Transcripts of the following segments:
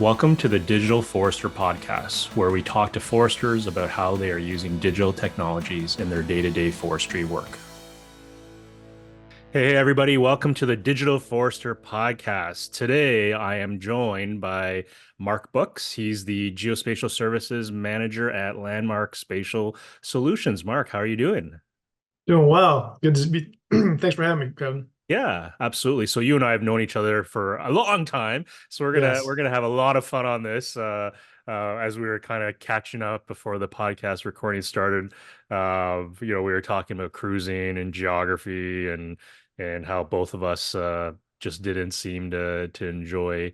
Welcome to the Digital Forester Podcast, where we talk to foresters about how they are using digital technologies in their day-to-day forestry work. Hey, everybody, welcome to the Digital Forester Podcast. Today, I am joined by Mark Books. He's the Geospatial Services Manager at LandMark Spatial Solutions. Mark, how are you doing? Doing well. Good to be. Thanks for having me, Kevin. Yeah, absolutely. So you and I have known each other for a long time, so we're gonna Yes. we're gonna have a lot of fun on this. As we were kind of catching up before the podcast recording started, we were talking about cruising and geography and how both of us just didn't seem to enjoy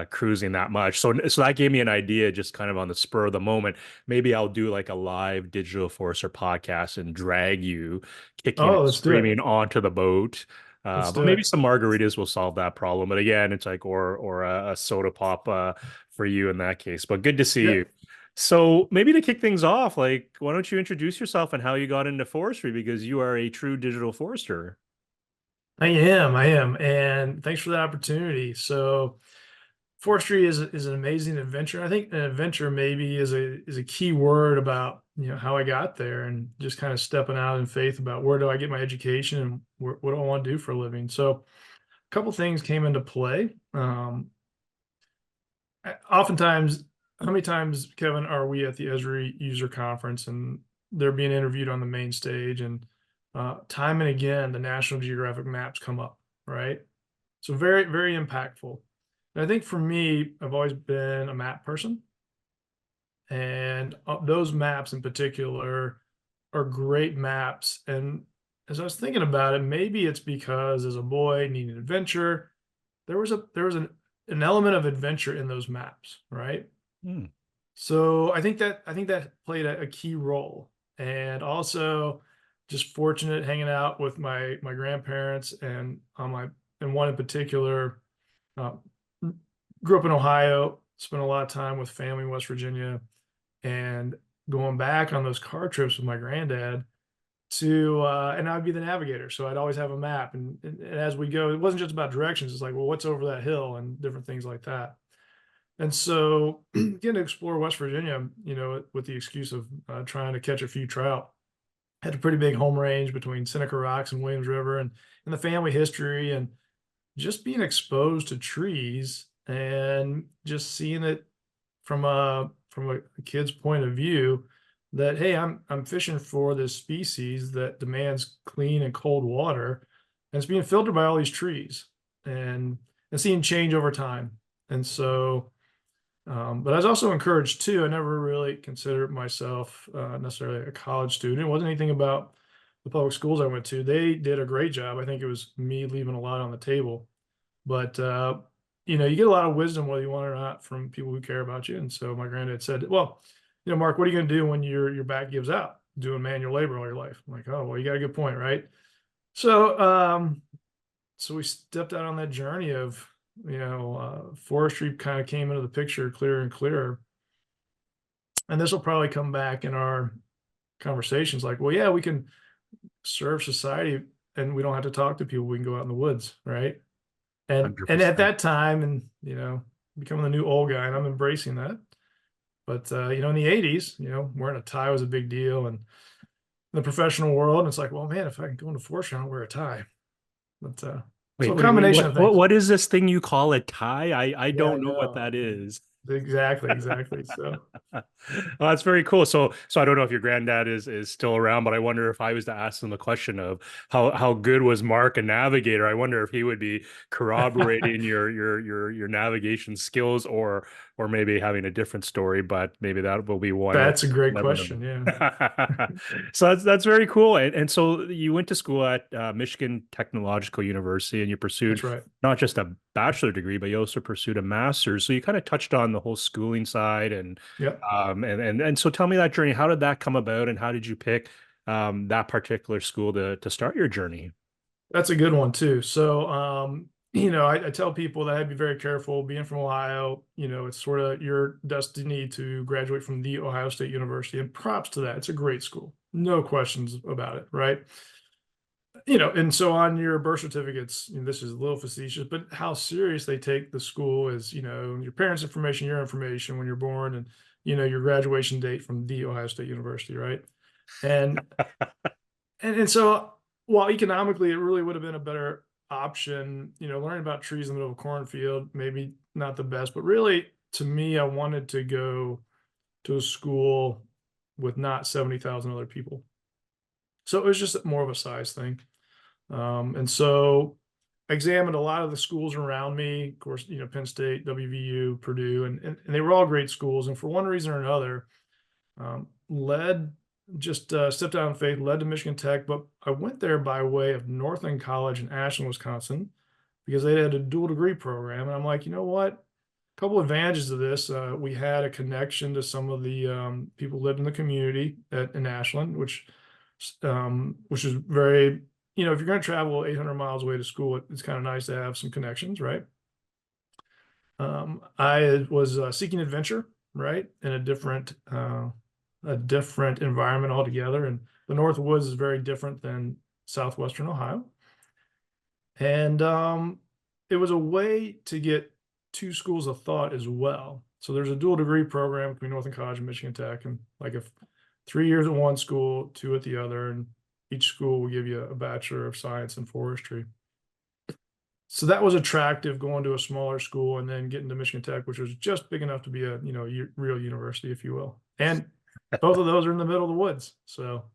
cruising that much. So that gave me an idea, just kind of on the spur of the moment. Maybe I'll do like a live digital forester podcast and drag you kicking Oh, and let's do it. screaming onto the boat. Let's But do maybe it. some margaritas will solve that problem. But again, it's like or a soda pop for you in that case. But good to see you. Yep. So maybe to kick things off, like why don't you introduce yourself and how you got into forestry because you are a true digital forester. I am. And thanks for the opportunity. So forestry is an amazing adventure. I think an adventure maybe is a key word about, how I got there and just kind of stepping out in faith about where do I get my education and what do I want to do for a living. So a couple things came into play. Oftentimes, how many times, Kevin, are we at the Esri user conference and they're being interviewed on the main stage, and time and again, the National Geographic maps come up, right? So very, very impactful. And I think for me, I've always been a map person, and those maps in particular are great maps. And as I was thinking about it, maybe it's because as a boy needing adventure, there was an element of adventure in those maps, right? Hmm. So I think that played a key role, and also just fortunate hanging out with my grandparents and on my and one in particular, uh, grew up in Ohio, spent a lot of time with family in West Virginia, and going back on those car trips with my granddad and I'd be the navigator, so I'd always have a map, and as we go, it wasn't just about directions. It's like, well, what's over that hill and different things like that. And so getting to explore West Virginia, with the excuse of trying to catch a few trout, had a pretty big home range between Seneca Rocks and Williams River, and the family history, and just being exposed to trees and just seeing it from a kid's point of view, that hey, I'm fishing for this species that demands clean and cold water, and it's being filtered by all these trees, and seeing change over time. And so but I was also encouraged too. I never really considered myself necessarily a college student. It wasn't anything about the public schools I went to. They did a great job. I think it was me leaving a lot on the table. But you get a lot of wisdom, whether you want it or not, from people who care about you. And so my granddad said, "Well, Mark, what are you going to do when your back gives out doing manual labor all your life?" I'm like, "Oh, well, you got a good point, right?" So so we stepped out on that journey of forestry kind of came into the picture clearer and clearer. And this will probably come back in our conversations, like, well, yeah, we can serve society and we don't have to talk to people, we can go out in the woods, right? And at 100%. that time, and becoming the new old guy, and I'm embracing that. But in the 80s, wearing a tie was a big deal, and in the professional world, it's like, well, man, if I can go into forestry, I don't wear a tie. But so Wait, a wait, wait. combination What of what things. what is this thing you call a tie? I Yeah, I don't know what know. that is. Exactly. So Well, that's very cool. So I don't know if your granddad is still around, but I wonder if I was to ask him the question of how good was Mark a navigator, I wonder if he would be corroborating your navigation skills or maybe having a different story, but maybe that will be one we'll that's a great never know. question. Yeah, So that's very cool. And so you went to school at Michigan Technological University and you pursued that's right. not just a bachelor degree, but you also pursued a master's. So you kind of touched on the whole schooling side Yep. and so tell me that journey. How did that come about, and how did you pick that particular school to start your journey? That's a good one too. So, I tell people that I'd be very careful being from Ohio. It's sort of your destiny to graduate from the Ohio State University, and props to that. It's a great school, no questions about it, right? And so on your birth certificates, this is a little facetious, but how serious they take the school is, your parents' information, your information when you're born, and your graduation date from the Ohio State University, right? And and so while economically it really would have been a better option, learning about trees in the middle of a cornfield, maybe not the best, but really to me, I wanted to go to a school with not 70,000 other people. So it was just more of a size thing. And so I examined a lot of the schools around me, of course, Penn State, WVU, Purdue, and they were all great schools. And for one reason or another, led just stepped out in faith, led to Michigan Tech. But I went there by way of Northland College in Ashland, Wisconsin, because they had a dual degree program. And I'm like, you know what? A couple advantages of this. We had a connection to some of the people who lived in the community in Ashland, which is very, if you're going to travel 800 miles away to school, it's kind of nice to have some connections, right? I was seeking adventure, right, in a different environment altogether, and the North Woods is very different than southwestern Ohio, and it was a way to get two schools of thought as well. So there's a dual degree program between Northern College and Michigan Tech, and like if 3 years at one school, 2 at the other, and each school will give you a Bachelor of Science in Forestry. So that was attractive, going to a smaller school and then getting to Michigan Tech, which was just big enough to be a real university, if you will. And both of those are in the middle of the woods. So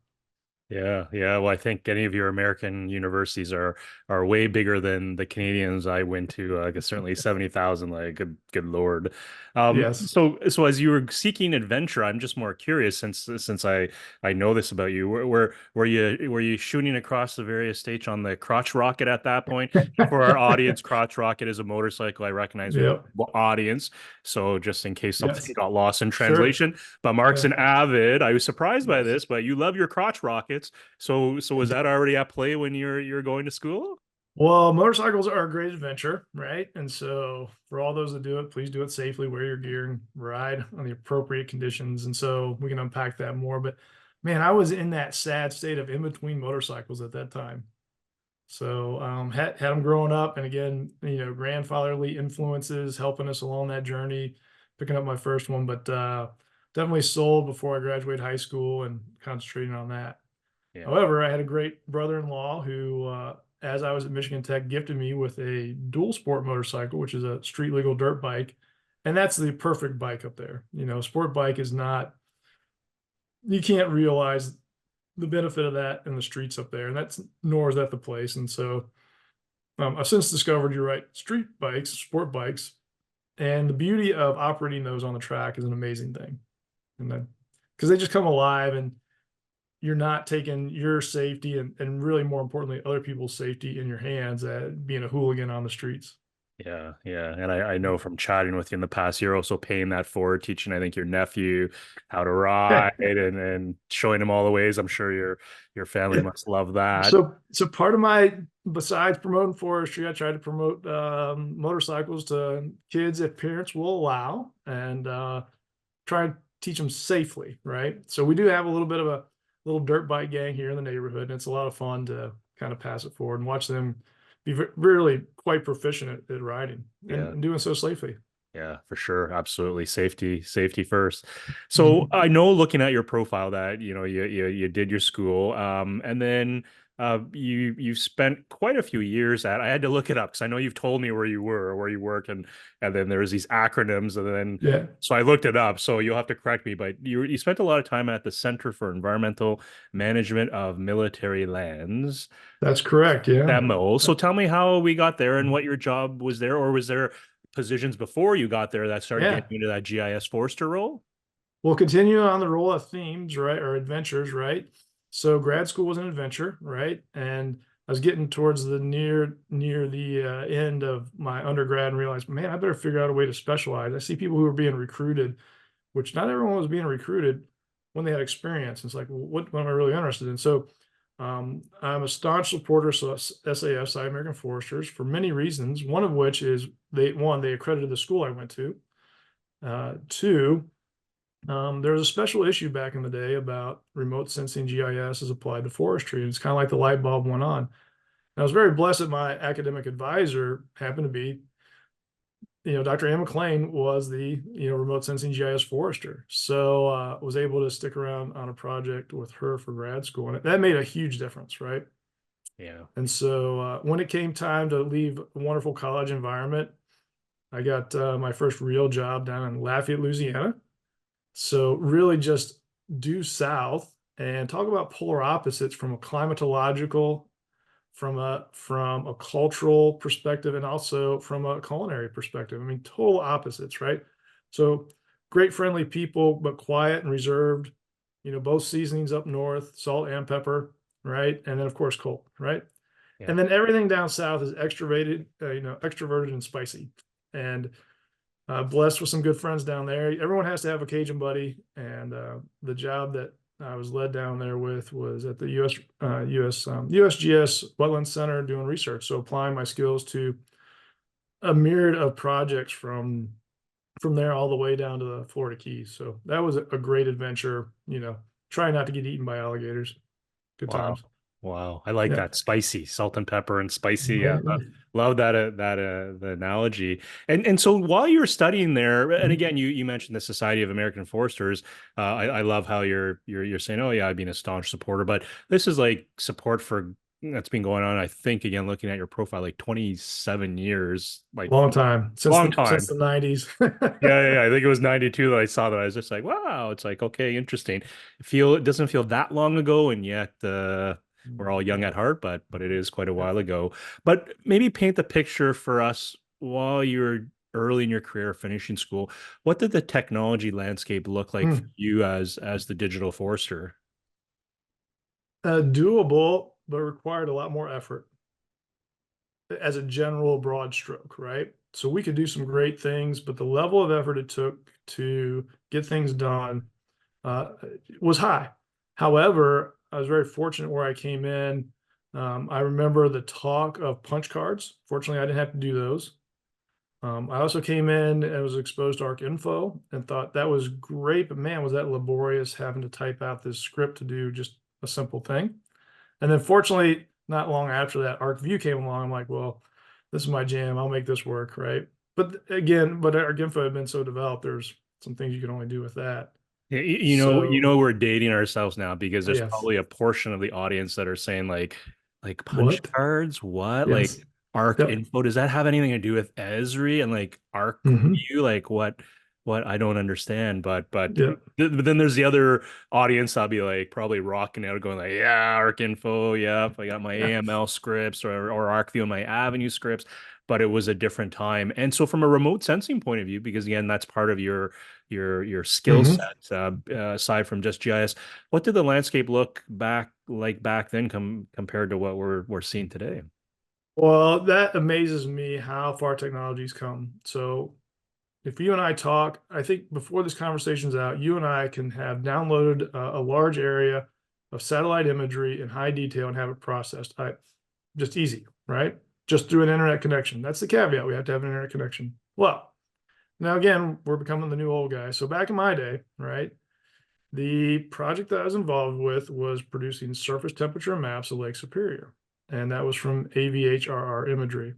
Yeah, yeah. Well, I think any of your American universities are way bigger than the Canadians I went to. I guess certainly 70,000. Like, good Lord. yes, So as you were seeking adventure, I'm just more curious since I know this about you. Were you shooting across the various states on the crotch rocket at that point? For our audience, crotch rocket is a motorcycle. I recognize we have yep, an audience, so just in case something yes, got lost in sure, translation. But Mark's yeah, an avid. I was surprised by yes. this, but you love your crotch rockets. So was that already at play when you're going to school? Well, motorcycles are a great adventure, right? And so, for all those that do it, please do it safely, wear your gear, and ride on the appropriate conditions. And so, we can unpack that more. But man, I was in that sad state of in between motorcycles at that time. So, had them growing up, and again, grandfatherly influences helping us along that journey, picking up my first one, but definitely sold before I graduated high school and concentrating on that. Yeah. However, I had a great brother-in-law who, as I was at Michigan Tech, gifted me with a dual sport motorcycle, which is a street legal dirt bike. And that's the perfect bike up there. Sport bike is not, you can't realize the benefit of that in the streets up there. And nor is that the place. And so I've since discovered, you're right, street bikes, sport bikes, and the beauty of operating those on the track is an amazing thing. And then, because they just come alive, and you're not taking your safety and really more importantly other people's safety in your hands at being a hooligan on the streets. Yeah, yeah. And I know from chatting with you in the past, you're also paying that forward, teaching, I think, your nephew how to ride and showing him all the ways. I'm sure your family must love that. So part of my, besides promoting forestry, I try to promote motorcycles to kids if parents will allow, and try and teach them safely, right? So we do have a little bit of a little dirt bike gang here in the neighborhood, and it's a lot of fun to kind of pass it forward and watch them be really quite proficient at riding, and, Yeah. and doing so safely. Yeah, for sure. Absolutely. Safety first. So Mhm. I know looking at your profile that, you did your school, and then you spent quite a few years at, I had to look it up because I know you've told me where you were or where you work, and then there's these acronyms, and then Yeah, so I looked it up. So you'll have to correct me, but you spent a lot of time at the Center for Environmental Management of Military Lands. that's correct. Yeah. MO. So tell me how we got there and what your job was there, or was there positions before you got there that started Yeah. getting you into that GIS Forester role? We'll continue on the role of themes, right, or adventures, right? So grad school was an adventure, right? And I was getting towards the near the end of my undergrad and realized, man, I better figure out a way to specialize. I see people who are being recruited, which not everyone was being recruited when they had experience. It's like, well, what am I really interested in? So I'm a staunch supporter of SAF, Sci American Foresters, for many reasons. One of which is they accredited the school I went to. Two, There was a special issue back in the day about remote sensing GIS as applied to forestry. And it's kind of like the light bulb went on. And I was very blessed that my academic advisor happened to be, Dr. Ann McLean was the, remote sensing GIS forester. So was able to stick around on a project with her for grad school. And that made a huge difference, right? Yeah. And so when it came time to leave a wonderful college environment, I got my first real job down in Lafayette, Louisiana. So really just due south and talk about polar opposites from a climatological, from a cultural perspective, and also from a culinary perspective. I mean, total opposites, right? So great friendly people, but quiet and reserved. Both seasonings up north, salt and pepper, right? And then of course cold, right? Yeah. And then everything down south is extroverted and spicy. And blessed with some good friends down there. Everyone has to have a Cajun buddy, and the job that I was led down there with was at the USGS Wetland Center doing research. So applying my skills to a myriad of projects from there all the way down to the Florida Keys. So that was a great adventure. Trying not to get eaten by alligators. Good Wow. times. Wow. I like Yeah. that spicy, salt and pepper and spicy. Yeah. Love that the analogy. And so while you were studying there, and again, you mentioned the Society of American Foresters. I love how you're saying, oh yeah, I've been a staunch supporter, but this is like support for that's been going on, I think, again, looking at your profile, like 27 years, like Long time since long the time. 90s. Yeah, I think it was 92 that I saw that. I was just like, wow, it's like, okay, interesting. It doesn't feel that long ago, and yet we're all young at heart, but it is quite a Yeah. while ago. But maybe paint the picture for us while you're early in your career, finishing school. What did the technology landscape look like for Hmm. you as the digital forester? Doable, but required a lot more effort as a general broad stroke, right? So we could do some great things, but the level of effort it took to get things done uh, was high. However, I was very fortunate where I came in. I remember the talk of punch cards. Fortunately, I didn't have to do those. I also came in and was exposed to ArcInfo and thought that was great, but man, was that laborious having to type out this script to do just a simple thing. And then fortunately, not long after that, ArcView came along. I'm like, well, this is my jam. I'll make this work, right? But again, but ArcInfo had been so developed, there's some things you can only do with that. Yeah, So we're dating ourselves now because there's yes, probably a portion of the audience that are saying like punch what? cards, what? Like Yes, Arc yep. Info, does that have anything to do with Esri and like Arc Hmm. View? Like what I don't understand. Yeah, But then there's the other audience I'll be like probably rocking out going like, yeah, Arc Info, yep, I got my yeah. AML scripts or ArcView and my Avenue scripts, but it was a different time. And so from a remote sensing point of view, because again, that's part of your skill Hmm. set aside from just GIS. What did the landscape look back then compared to what we're seeing today? Well, that amazes me how far technology's come. So if you and I talk, I think before this conversation's out, you and I can have downloaded a large area of satellite imagery in high detail and have it processed. Just easy, right? Just through an internet connection. That's the caveat. We have to have an internet connection. Well, now again, we're becoming the new old guy. So back in my day, right, the project that I was involved with was producing surface temperature maps of Lake Superior, and that was from AVHRR imagery.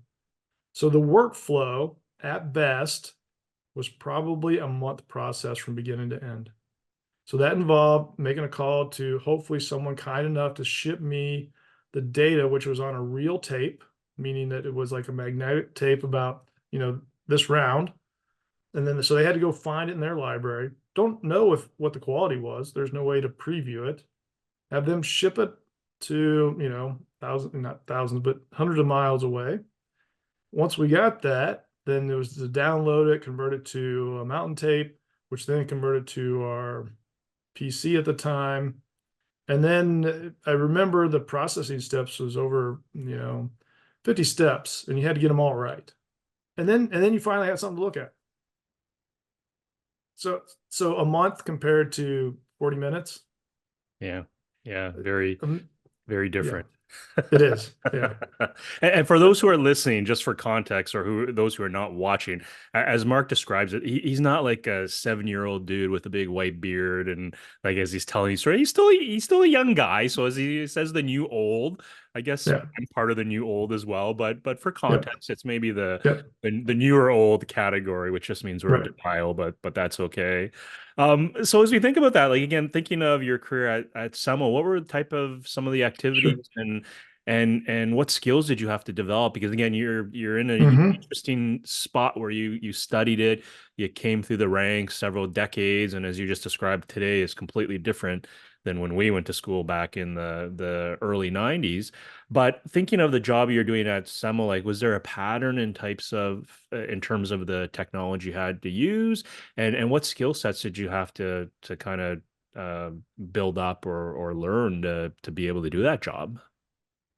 So the workflow at best was probably a month process from beginning to end. So that involved making a call to hopefully someone kind enough to ship me the data, which was on a real tape, meaning that it was like a magnetic tape about, this round. And then so they had to go find it in their library. Don't know if what the quality was. There's no way to preview it. Have them ship it to, thousands, not thousands, but hundreds of miles away. Once we got that, then there was to download it, convert it to a mountain tape, which then converted to our PC at the time. And then I remember the processing steps was over, 50 steps, and you had to get them all right. And then you finally had something to look at. So a month compared to 40 minutes. Yeah, yeah, very Um, very yeah. different. It is. Yeah. And for those who are listening, just for context, or those who are not watching, as Mark describes it, he's not like a 7-year-old dude with a big white beard, and like as he's telling you story, he's still a young guy. So as he says, the new old, I guess Yeah. I'm part of the new old as well. But for Yep. context, it's maybe the Yep. the newer old category, which just means we're in Right. denial, but that's okay. So as we think about that, like again, thinking of your career at Semo, what were the type of some of the Sure. activities and what skills did you have to develop? Because again, you're in a Hmm. interesting spot where you studied it, you came through the ranks several decades, and as you just described today, is completely different than when we went to school back in the early 90s. But thinking of the job you're doing at Semo, like was there a pattern in types of in terms of the technology you had to use, and what skill sets did you have to kind of uh, build up or learn to be able to do that job?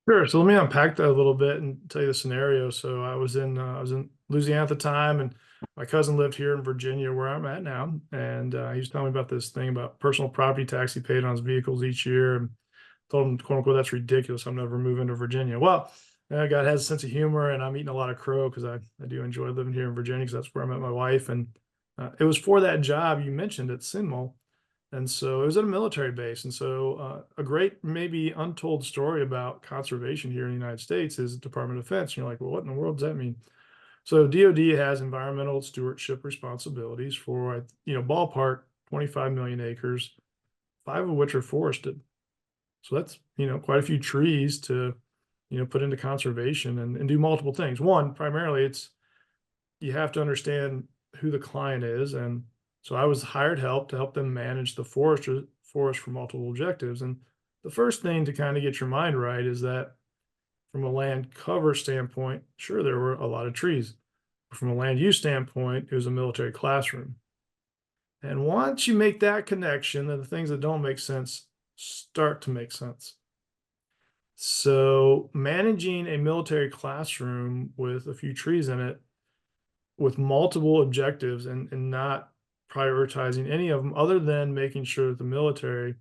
Sure. So let me unpack that a little bit and tell you the scenario. So I was in Louisiana at the time, and my cousin lived here in Virginia, where I'm at now. And he was telling me about this thing about personal property tax he paid on his vehicles each year, and told him, quote unquote, that's ridiculous. I'm never moving to Virginia. Well, God has a sense of humor, and I'm eating a lot of crow because I do enjoy living here in Virginia because that's where I met my wife. And it was for that job you mentioned at Sinmol. And so it was at a military base. And so a great, maybe untold story about conservation here in the United States is Department of Defense. And you're like, well, what in the world does that mean? So DoD has environmental stewardship responsibilities for, ballpark 25 million acres, 5 of which are forested. So that's, quite a few trees to, put into conservation and do multiple things. One, primarily, it's you have to understand who the client is. And so I was hired help to help them manage the forest for multiple objectives. And the first thing to kind of get your mind right is that from a land cover standpoint, sure, there were a lot of trees. From a land use standpoint, it was a military classroom. And once you make that connection, then the things that don't make sense start to make sense. So managing a military classroom with a few trees in it with multiple objectives and not prioritizing any of them other than making sure that the military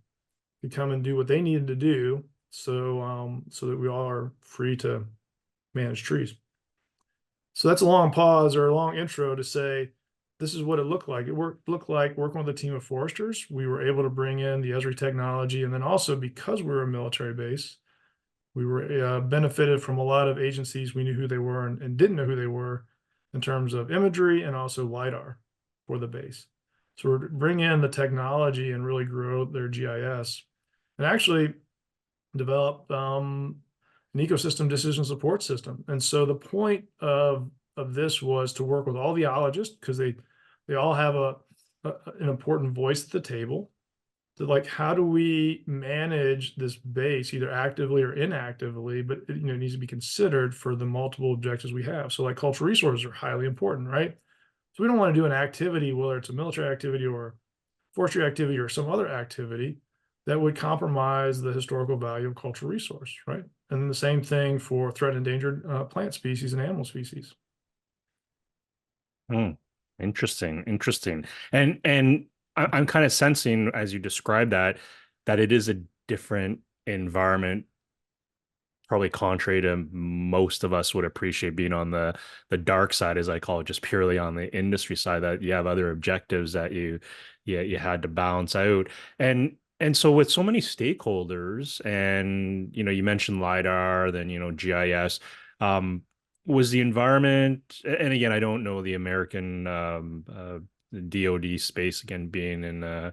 could come and do what they needed to do so that we all are free to manage trees. So that's a long pause or a long intro to say this is what it looked like. Looked like working with a team of foresters. We were able to bring in the Esri technology, and then also because we were a military base, we were benefited from a lot of agencies. We knew who they were and didn't know who they were in terms of imagery and also LiDAR for the base. So we're bring in the technology and really grow their GIS and actually develop an ecosystem decision support system. And so the point of this was to work with all the ologists because they all have an important voice at the table. So like, how do we manage this base either actively or inactively, but it needs to be considered for the multiple objectives we have. So like cultural resources are highly important, right? So we don't want to do an activity, whether it's a military activity or forestry activity or some other activity that would compromise the historical value of cultural resource, right? And then the same thing for threat and endangered plant species and animal species. Hmm. Interesting, interesting. And I'm kind of sensing as you describe that it is a different environment, probably contrary to most of us would appreciate being on the dark side, as I call it, just purely on the industry side, that you have other objectives that you had to balance out. And so with so many stakeholders, and you mentioned LiDAR, then GIS, um, was the environment, and again, I don't know the American DoD space, again, being in a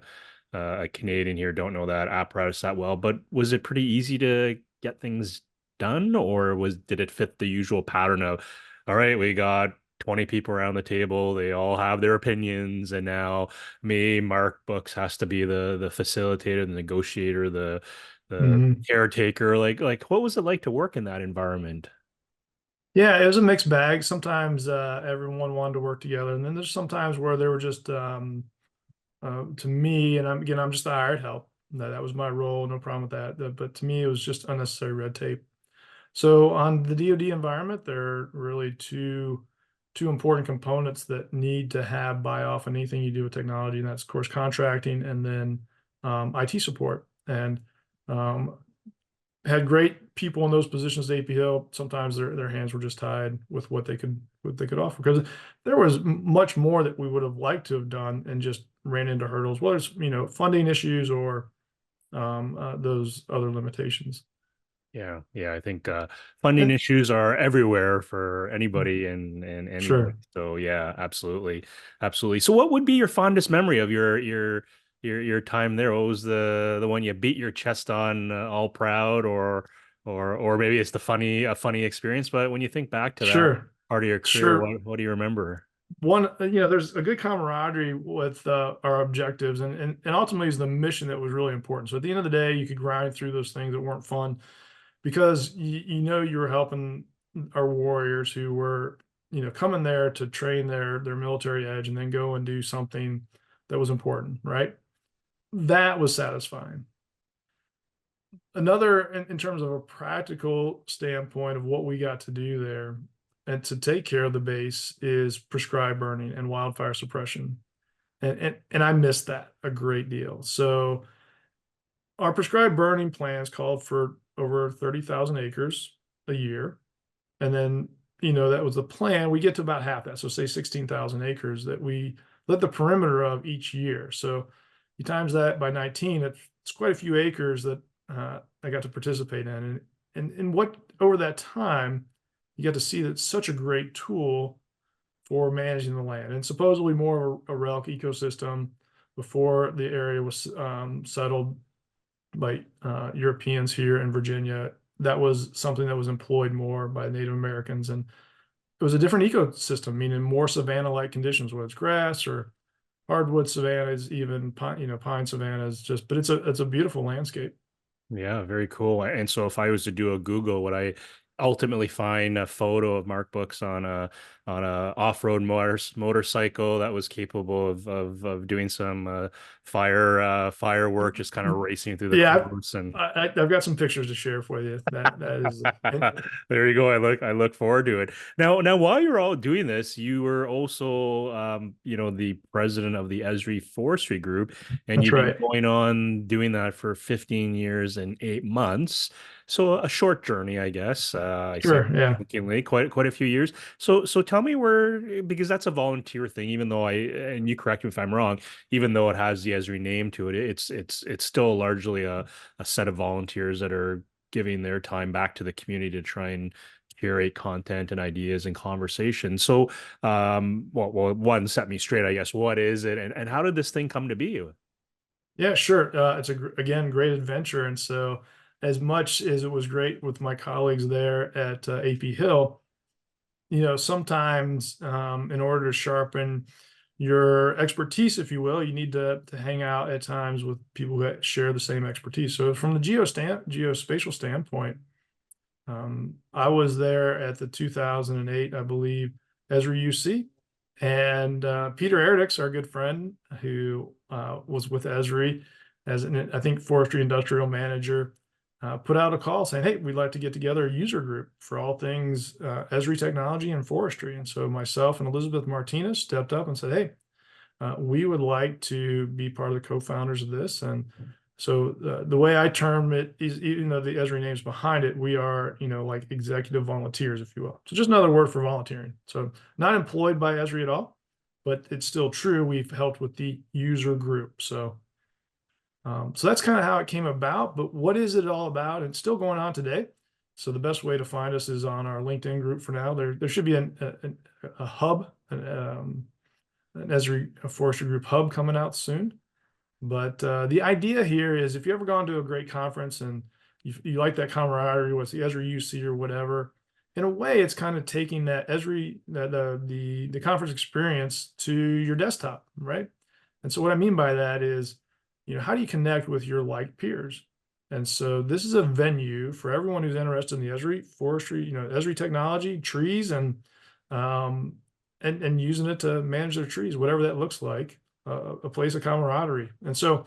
Canadian here, don't know that apparatus that well, but was it pretty easy to get things done, or did it fit the usual pattern of, all right, we got 20 people around the table, they all have their opinions, and now me, Mark Books, has to be the facilitator, the negotiator, the Mhm. caretaker. Like what was it like to work in that environment? Yeah, it was a mixed bag. Sometimes everyone wanted to work together, and then there's sometimes where they were just to me, and I'm just a hired help. That was my role, no problem with that. But to me, it was just unnecessary red tape. So on the DoD environment, there are really two important components that need to have buy off on anything you do with technology, and that's of course contracting and then IT support. And um, had great people in those positions at AP Hill. Sometimes their hands were just tied with what they could offer, because there was much more that we would have liked to have done and just ran into hurdles, whether it's funding issues or those other limitations. Yeah, yeah. I think funding And issues are everywhere for anybody and anywhere. sure, So yeah, absolutely, absolutely. So what would be your fondest memory of your time there? What was the one you beat your chest on, all proud, or maybe it's a funny experience? But when you think back to that sure, part of your career, sure. what do you remember? One, there's a good camaraderie with our objectives, and ultimately is the mission that was really important. So at the end of the day, you could grind through those things that weren't fun, because you were helping our warriors who were coming there to train their military edge and then go and do something that was important, right? That was satisfying. Another, in terms of a practical standpoint of what we got to do there and to take care of the base, is prescribed burning and wildfire suppression, and I missed that a great deal. So our prescribed burning plans called for over 30,000 acres a year. And then, that was the plan. We get to about half that. So say 16,000 acres that we lit the perimeter of each year. So you times that by 19, it's quite a few acres that I got to participate in. And what, over that time, you got to see that it's such a great tool for managing the land, and supposedly more of a relic ecosystem before the area was settled by Europeans here in Virginia. That was something that was employed more by Native Americans, and it was a different ecosystem, meaning more savanna-like conditions, whether it's grass or hardwood savannas, even pine savannas. But it's a beautiful landscape. Yeah, very cool. And so if I was to do a Google, would I ultimately find a photo of Mark Books on a off-road motorcycle that was capable of doing some firework, just kind of racing through the Yeah, course and I've got some pictures to share for you. That is, there you go. I look forward to it. Now while you're all doing this, you were also the president of the Esri Forestry Group, and that's you've been right. going on doing that for 15 years and 8 months. So a short journey, I guess. I say Sure. Yeah. jokingly, quite a few years. So tell me where, because that's a volunteer thing, even though and you correct me if I'm wrong, even though it has the Esri name to it, it's still largely a set of volunteers that are giving their time back to the community to try and curate content and ideas and conversation. So, one, set me straight, I guess. What is it, and how did this thing come to be? Yeah, sure. It's again, great adventure. And so, as much as it was great with my colleagues there at AP Hill, sometimes in order to sharpen your expertise, if you will, you need to hang out at times with people that share the same expertise. So, from the geospatial standpoint, I was there at the 2008, I believe, Esri UC, and Peter Erdix, our good friend, who was with Esri as I think forestry industrial manager, put out a call saying, "Hey, we'd like to get together a user group for all things Esri technology and forestry." And so myself and Elizabeth Martinez stepped up and said, "Hey, we would like to be part of the co-founders of this." And so the way I term it is, even though the Esri name's behind it, we are, like executive volunteers, if you will. So just another word for volunteering. So not employed by Esri at all, but it's still true. We've helped with the user group. So that's kind of how it came about. But what is it all about? It's still going on today. So the best way to find us is on our LinkedIn group for now. There should be a hub, an Esri Forestry Group hub coming out soon. But the idea here is, if you ever gone to a great conference and you like that camaraderie with the Esri UC or whatever, in a way, it's kind of taking that Esri, the conference experience to your desktop, right? And so what I mean by that is, how do you connect with your like peers? And so this is a venue for everyone who's interested in the Esri forestry, Esri technology, trees, um, and using it to manage their trees, whatever that looks like, a place of camaraderie. And so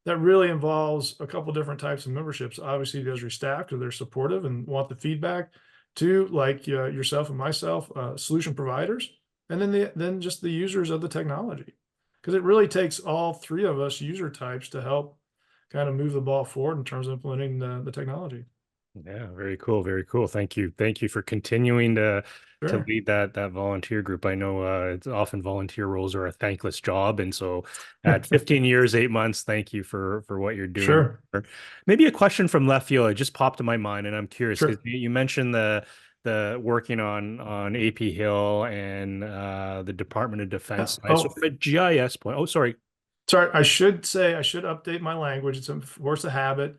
that really involves a couple different types of memberships. Obviously, the Esri staff, because they're supportive and want the feedback. Two, like yourself and myself, solution providers, and then just the users of the technology, because it really takes all three of us user types to help kind of move the ball forward in terms of implementing the technology. Yeah, very cool, very cool. Thank you for continuing to Sure. lead that volunteer group. I know it's often volunteer roles are a thankless job, and so at 15 years, 8 months, thank you for what you're doing. Sure. Maybe a question from left field. It just popped in my mind, and I'm curious because Sure. you mentioned the working on AP Hill and the Department of Yeah. Defense side. So Oh, from a GIS point, oh, sorry. sorry. I should update my language. It's a force of habit.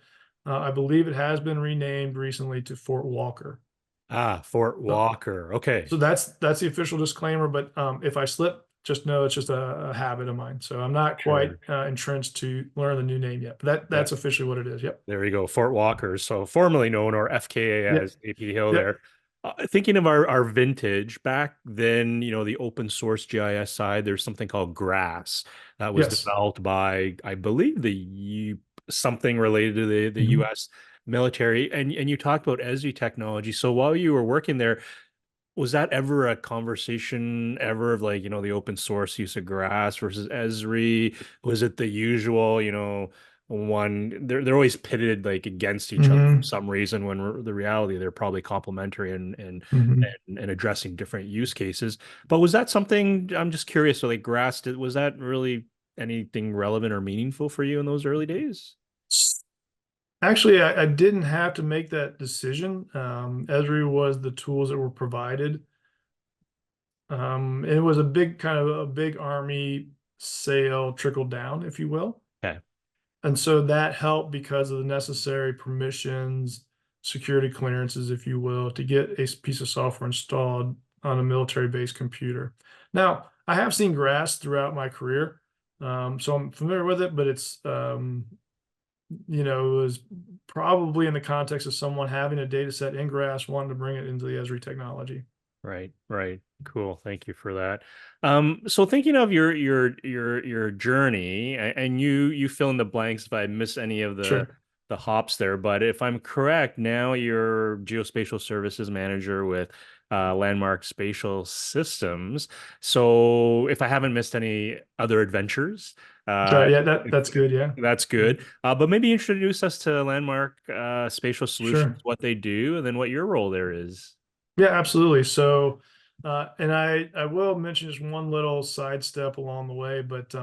I believe it has been renamed recently to Fort Walker. Ah, Fort So, Walker. Okay. so that's the official disclaimer. But if I slip, just know it's just a habit of mine. So I'm not quite Sure. entrenched to learn the new name yet. But Yeah. that's officially what it is. Yep. There we go. Fort Walker. So formerly known or FKA Yep. as AP Hill Yep. there. Thinking of our vintage back then, the open source GIS side, there's something called GRASS that was Yes. developed by, I believe, something related to the Mhm. US military. And you talked about Esri technology. So while you were working there, was that ever a conversation ever of like, the open source use of grass versus Esri? Was it the usual, one they're always pitted like against each other for Mhm. some reason when the reality they're probably complementary Mhm. and addressing different use cases. But was that something I'm just curious, so like was that really anything relevant or meaningful for you in those early days? Actually, I didn't have to make that decision. Esri was the tools that were provided. It was a big kind of a big army sale trickle down, if you will. Okay. And so that helped because of the necessary permissions, security clearances, if you will, to get a piece of software installed on a military-based computer. Now, I have seen grass throughout my career, so I'm familiar with it, but it was probably in the context of someone having a data set in grass, wanting to bring it into the Esri technology. Right, right. Cool. Thank you for that. So thinking of your journey, and you fill in the blanks if I miss any of Sure. the hops there, but if I'm correct, now you're Geospatial Services Manager with Landmark Spatial Systems. So if I haven't missed any other adventures, uh, Sorry, yeah, that's good. Yeah. that's Yeah. good. But maybe introduce us to Landmark Spatial Solutions, Sure. what they do, and then what your role there is. Yeah, absolutely. So, and I will mention just one little sidestep along the way, but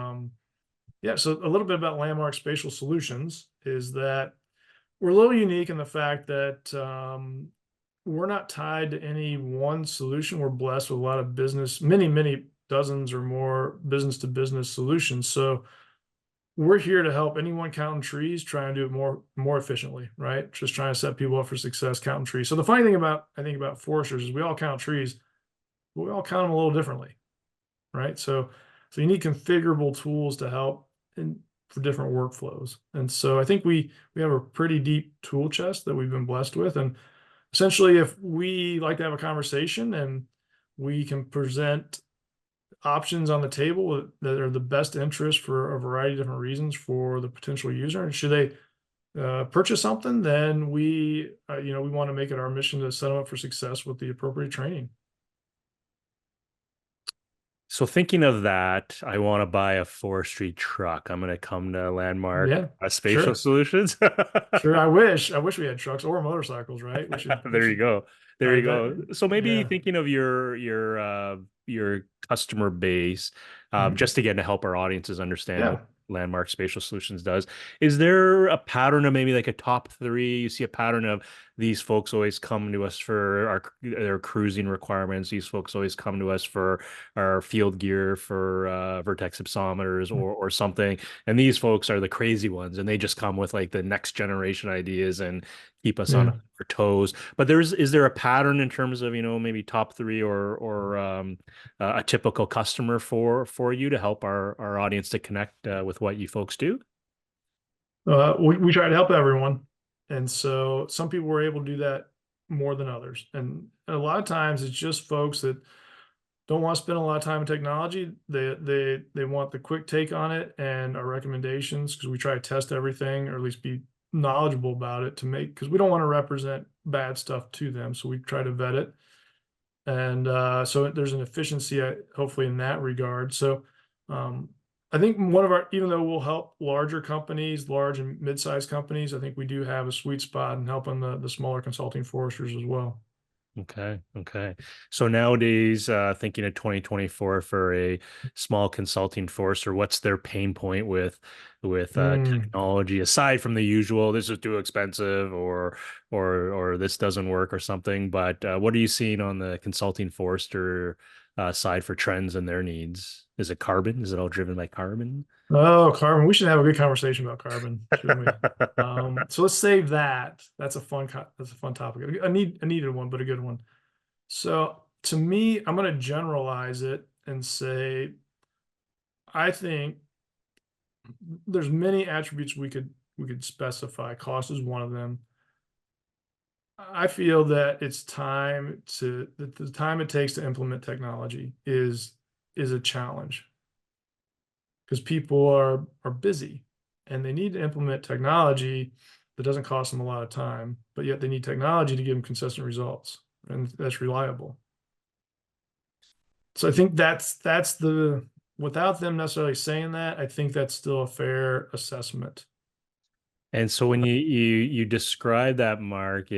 yeah. So a little bit about Landmark Spatial Solutions is that we're a little unique in the fact that we're not tied to any one solution. We're blessed with a lot of business, many dozens or more business to business solutions. So we're here to help anyone counting trees try and do it more efficiently, right? Just trying to set people up for success counting trees. So the funny thing about I think about foresters is we all count trees, but we all count them a little differently, right? So you need configurable tools to help in for different workflows. And so I think we have a pretty deep tool chest that we've been blessed with. And essentially, if we like to have a conversation and we can present options on the table that are the best interest for a variety of different reasons for the potential user. And should they purchase something, then we want to make it our mission to set them up for success with the appropriate training. So thinking of that, I want to buy a forestry truck. I'm going to come to Landmark Yeah, Spatial sure, Solutions. sure. I wish we had trucks or motorcycles, right? We There you should. go. There you That go. So maybe yeah. thinking of your customer base, Mhm. just again to help our audiences understand what Yeah. Landmark Spatial Solutions does. Is there a pattern of maybe like a top three? You see a pattern of these folks always come to us for their cruising requirements. These folks always come to us for our field gear, for vertex hypsometers or something. And these folks are the crazy ones, and they just come with like the next generation ideas and keep us on Yeah. our toes. But is there a pattern in terms of, maybe top three or a typical customer for you to help our audience to connect with what you folks do? We try to help everyone, and so some people were able to do that more than others, and a lot of times it's just folks that don't want to spend a lot of time in technology. They want the quick take on it and our recommendations because we try to test everything or at least be knowledgeable about it to make because we don't want to represent bad stuff to them, so we try to vet it, and so there's an efficiency hopefully in that regard. So um, I think one of our, even though we'll help larger companies, large and mid-sized companies, I think we do have a sweet spot in helping the smaller consulting foresters as well. Okay. Okay. So nowadays, thinking of 2024 for a small consulting forester, what's their pain point with Mm. technology aside from the usual, this is too expensive or this doesn't work or something. But what are you seeing on the consulting forester side for trends and their needs? Is it carbon? Is it all driven by carbon? Oh, carbon. We should have a good conversation about carbon, shouldn't we? So let's save that. That's a fun topic. A needed one, but a good one. So to me, I'm going to generalize it and say I think there's many attributes we could specify. Cost is one of them. I feel that it's time to that the time it takes to implement technology is a challenge because people are busy and they need to implement technology that doesn't cost them a lot of time, but yet they need technology to give them consistent results and that's reliable. So I think that's the without them necessarily saying that, I think that's still a fair assessment. And so when you describe that, Mark,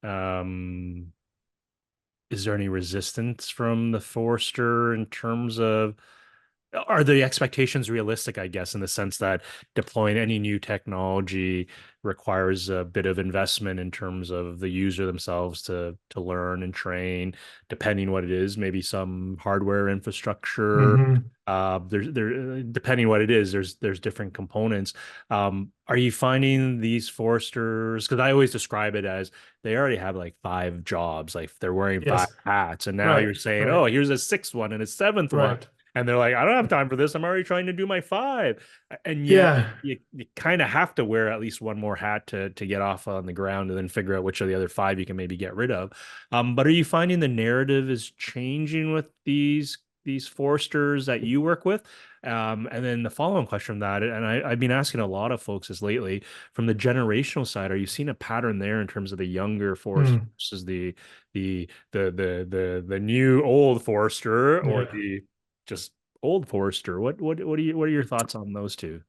um is there any resistance from the forester in terms of are the expectations realistic, I guess, in the sense that deploying any new technology requires a bit of investment in terms of the user themselves to learn and train, depending what it is, maybe some hardware infrastructure. Hmm. Depending what it is, there's different components. Are you finding these foresters? Because I always describe it as they already have like five jobs, like they're wearing five Yes. hats, and now Right. you're saying, Right. oh, here's a sixth one and a seventh one. Right. And they're like, I don't have time for this. I'm already trying to do my five. And yet Yeah. you kind of have to wear at least one more hat to get off on the ground and then figure out which of the other five you can maybe get rid of. But are you finding the narrative is changing with these foresters that you work with? And then the following question from that, and I've been asking a lot of folks this lately, from the generational side, are you seeing a pattern there in terms of the younger foresters Hmm. versus the new old forester or Yeah. the just old Forester. What are your thoughts on those two?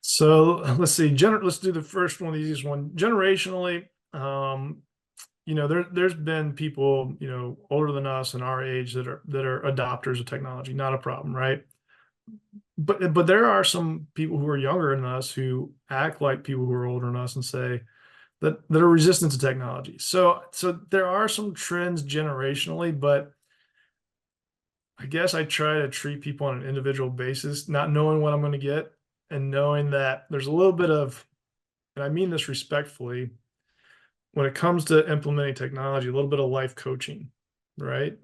So let's see. Let's do the first one, the easiest one. Generationally, there's been people, older than us and our age that are adopters of technology. Not a problem, right? But there are some people who are younger than us who act like people who are older than us and say that are resistant to technology. So there are some trends generationally, but I guess I try to treat people on an individual basis, not knowing what I'm going to get and knowing that there's a little bit of, and I mean this respectfully, when it comes to implementing technology, a little bit of life coaching, right?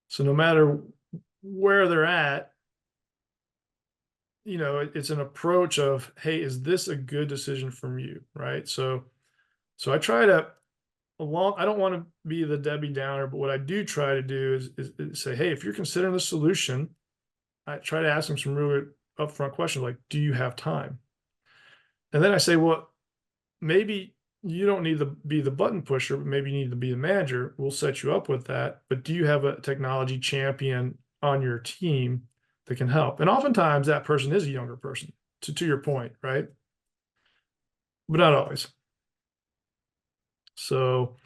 So no matter where they're at, it's an approach of, hey, is this a good decision from you, right? So I try to I don't want to be the Debbie Downer, but what I do try to do is say, hey, if you're considering the solution, I try to ask them some really upfront questions like, do you have time? And then I say, well, maybe you don't need to be the button pusher, but maybe you need to be the manager. We'll set you up with that. But do you have a technology champion on your team that can help? And oftentimes that person is a younger person, to your point, right? But not always. So,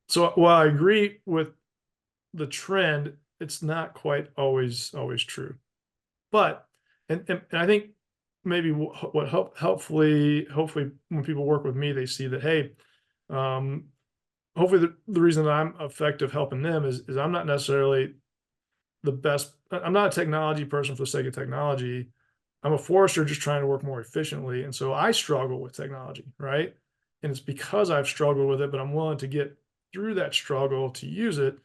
so while I agree with the trend, it's not quite always true. But and I think maybe what hopefully when people work with me, they see that hey, um, hopefully the reason that I'm effective helping them is I'm not necessarily the best. I'm not a technology person for the sake of technology. I'm a forester just trying to work more efficiently, and so I struggle with technology, right? And it's because I've struggled with it, but I'm willing to get through that struggle to use it.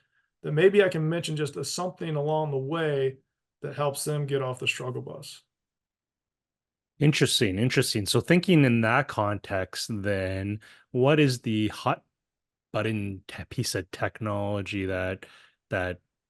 That maybe I can mention just something along the way that helps them get off the struggle bus. Interesting, interesting. So thinking in that context, then what is the hot button piece of technology that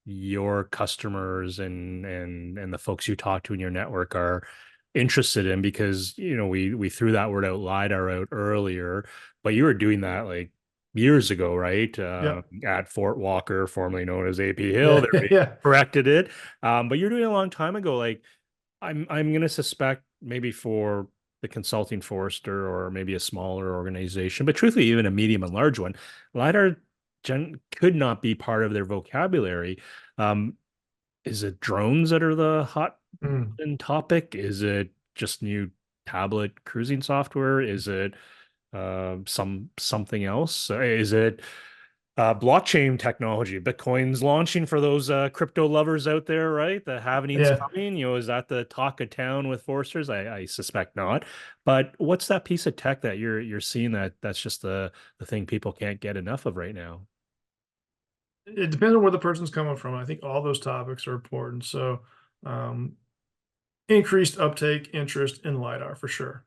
your customers and the folks you talk to in your network are interested in? Because we threw that word out LiDAR out earlier, but you were doing that like years ago, right? Yep. At Fort Walker, formerly known as AP Hill, Yeah. they Yeah. corrected it. But you're doing it a long time ago. Like I'm gonna suspect maybe for the consulting forester or maybe a smaller organization, but truthfully, even a medium and large one, LiDAR could not be part of their vocabulary. Um, is it drones that are the hot Mm. button topic? Is it just new tablet cruising software? Is it something else? Is it blockchain technology? Bitcoin's launching for those crypto lovers out there, right? The halving's Yeah, coming. Is that the talk of town with foresters? I suspect not. But what's that piece of tech that you're seeing that's just the thing people can't get enough of right now? it depends on where the person's coming from. I think all those topics are important. So, um, increased uptake, interest in LiDAR for sure.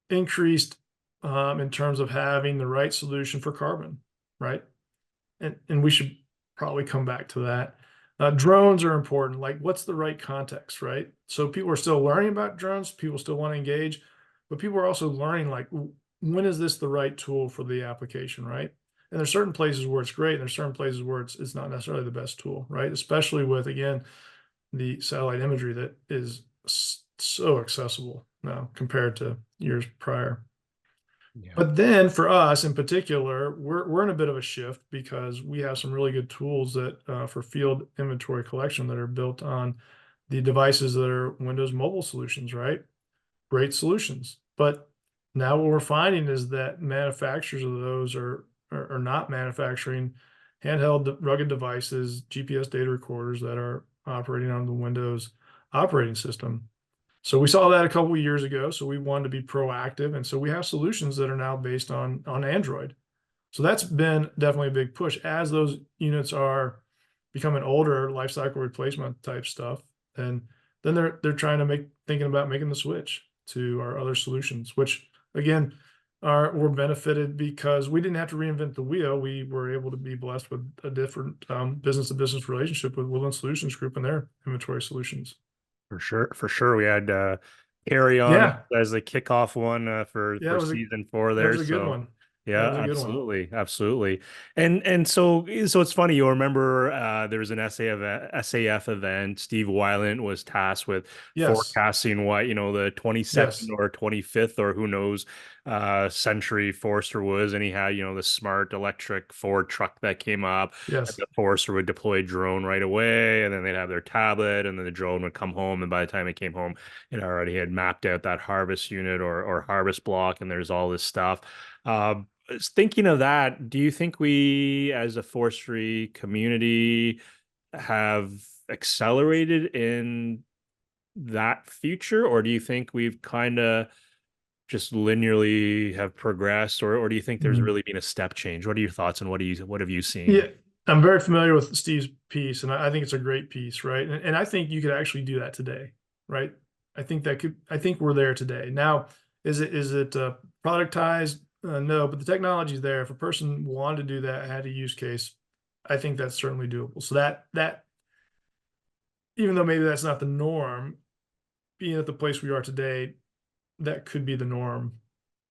Increased in terms of having the right solution for carbon, right? And we should probably come back to that. Drones are important. Like, what's the right context, right? So people are still learning about drones. People still want to engage, but people are also learning like, when is this the right tool for the application, right? And there's certain places where it's great, and there's certain places where it's not necessarily the best tool, right? Especially with, again, the satellite imagery that is so accessible now compared to years prior. Yeah. But then for us in particular, we're in a bit of a shift because we have some really good tools that for field inventory collection that are built on the devices that are Windows mobile solutions, right? Great solutions. But now what we're finding is that manufacturers of those are not manufacturing handheld rugged devices, GPS data recorders that are operating on the Windows operating system. So we saw that a couple of years ago. So we wanted to be proactive, and so we have solutions that are now based on Android. So that's been definitely a big push as those units are becoming older, life cycle replacement type stuff. And then they're trying to thinking about making the switch to our other solutions, which again were benefited because we didn't have to reinvent the wheel. We were able to be blessed with a different business to business relationship with Woodland Solutions Group and their inventory solutions. For sure, for sure. We had Carry On Yeah, as the kickoff one yeah, for season 4 that there. was a good So one. That yeah, was a good one. absolutely, absolutely. And so it's funny. You'll remember there was an SAF event. Steve Weiland was tasked with Yes, forecasting what the 22nd yes, or 25th or who knows century Forester was, and he had the smart electric Ford truck that came up. And yes. the forester would deploy a drone right away, and then they'd have their tablet, and then the drone would come home. And by the time it came home, it already had mapped out that harvest unit or harvest block, and there's all this stuff. Thinking of that, do you think we, as a forestry community, have accelerated in that future, or do you think we've kind of just linearly have progressed, or do you think there's Mhm. really been a step change? What are your thoughts, and what have you seen? Yeah, I'm very familiar with Steve's piece, and I think it's a great piece, right? And I think you could actually do that today, right? I think we're there today. Now, is it productized? No, but the technology's there. If a person wanted to do that, had a use case, I think that's certainly doable. So that even though maybe that's not the norm, being at the place we are today, that could be the norm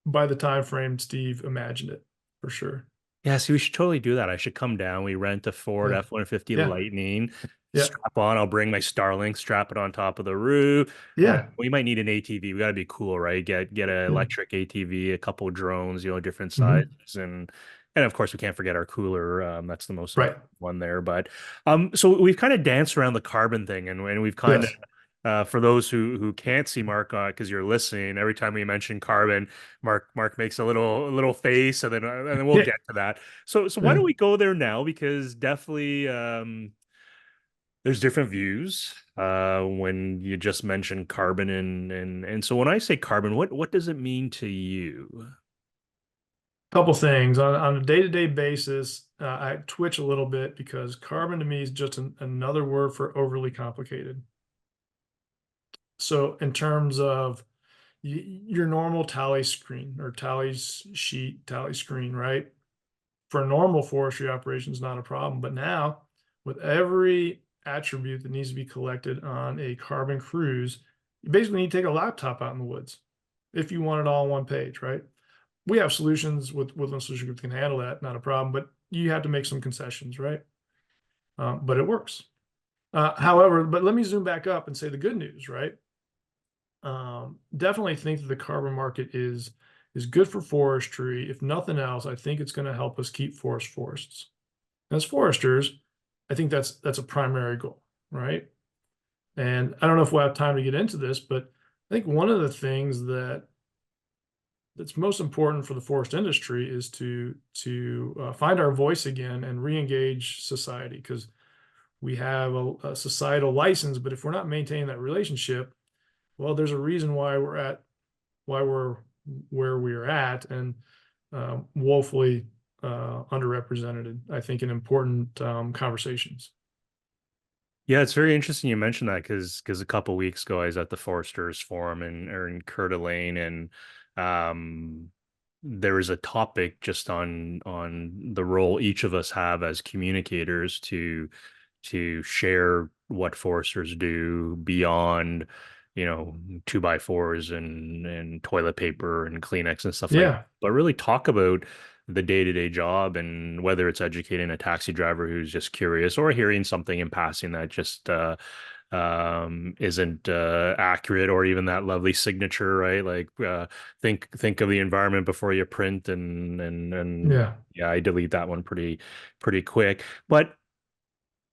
by the time frame Steve imagined it, for sure. Yeah, see, we should totally do that. I should come down. We rent a Ford Yeah, F-150 yeah, Lightning, yeah, strap on. I'll bring my Starlink, strap it on top of the roof. yeah. We might need an ATV. We got to be cool, right? Get an Yeah. electric ATV, a couple drones, different Mhm. sizes, and of course we can't forget our cooler. That's the most Right. important one there. But so we've kind of danced around the carbon thing, and we've kind of Yes. for those who can't see Mark because you're listening, every time we mention carbon, Mark makes a little face, and then we'll Yeah. get to that. So why Yeah. don't we go there now? Because definitely there's different views when you just mention carbon and so when I say carbon, what does it mean to you? Couple things on a day-to-day basis. I twitch a little bit because carbon to me is just another word for overly complicated. So in terms of your normal tally screen or tally sheet, tally screen, right? For normal forestry operations, not a problem. But now, with every attribute that needs to be collected on a carbon cruise, you basically need to take a laptop out in the woods if you want it all on one page, right? We have solutions with Woodland Solution Group that can handle that, not a problem, but you have to make some concessions, right? But it works. However, but let me zoom back up and say the good news, right? definitely think that the carbon market is good for forestry. If nothing else, I think it's going to help us keep forests. As foresters, I think that's a primary goal, right? And I don't know if we'll have time to get into this, but I think one of the things that's most important for the forest industry is to find our voice again and re-engage society, because we have a societal license, but if we're not maintaining that relationship, well, there's a reason why we're where we are at, and woefully underrepresented, I think, in important conversations. Yeah, it's very interesting you mentioned that because a couple weeks ago I was at the Foresters Forum in Coeur d'Alene, and um, there was a topic just on the role each of us have as communicators to share what foresters do beyond, two by fours and toilet paper and Kleenex and stuff like that, Yeah, but really talk about the day-to-day job, and whether it's educating a taxi driver who's just curious or hearing something in passing that just isn't accurate, or even that lovely signature, right? Like think of the environment before you print, and yeah. yeah, I delete that one pretty quick. But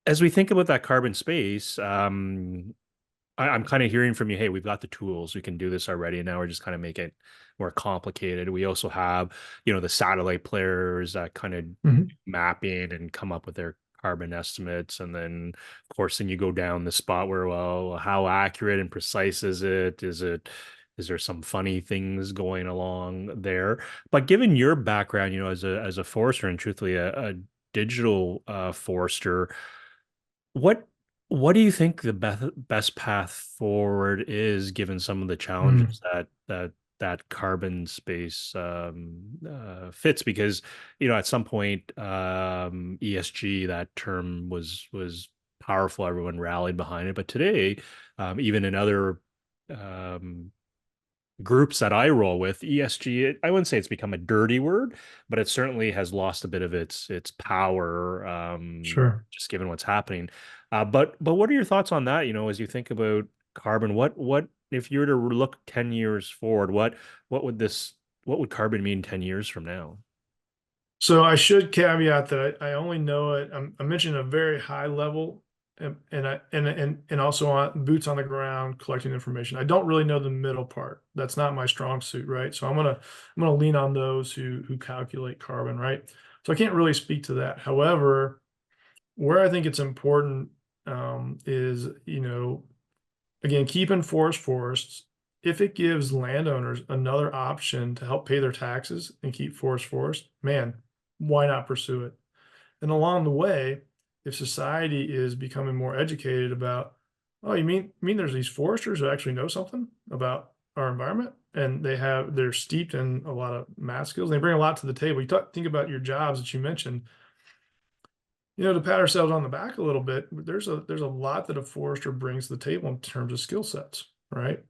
as we think about that carbon space, I'm kind of hearing from you, hey, we've got the tools, we can do this already, and now we're just kind of make it more complicated. We also have, the satellite players that kind of Mhm. mapping and come up with their carbon estimates, and then of course, then you go down the spot where, well, how accurate and precise is it? Is there some funny things going along there? But given your background, as a forester, and truthfully a digital forester, what what do you think the best path forward is, given some of the Mm, challenges that carbon space fits? Because at some point, ESG, that term was powerful. Everyone rallied behind it, but today, even in other um, groups that I roll with, ESG, I wouldn't say it's become a dirty word, but it certainly has lost a bit of its power, sure. just given what's happening. But what are your thoughts on that? As you think about carbon, what if you were to look 10 years forward, what would this what would carbon mean 10 years from now? So I should caveat that I only know it. I'm mentioning a very high level, and also on boots on the ground collecting information. I don't really know the middle part. That's not my strong suit, right? So I'm gonna lean on those who calculate carbon, right? So I can't really speak to that. However, where I think it's important is, again, keeping forests. If it gives landowners another option to help pay their taxes and keep forest, man, why not pursue it? And along the way, if society is becoming more educated about, oh, you mean there's these foresters who actually know something about our environment, and they're steeped in a lot of math skills. They bring a lot to the table. Think about your jobs that you mentioned. To pat ourselves on the back a little bit, there's a lot that a forester brings to the table in terms of skill sets, right?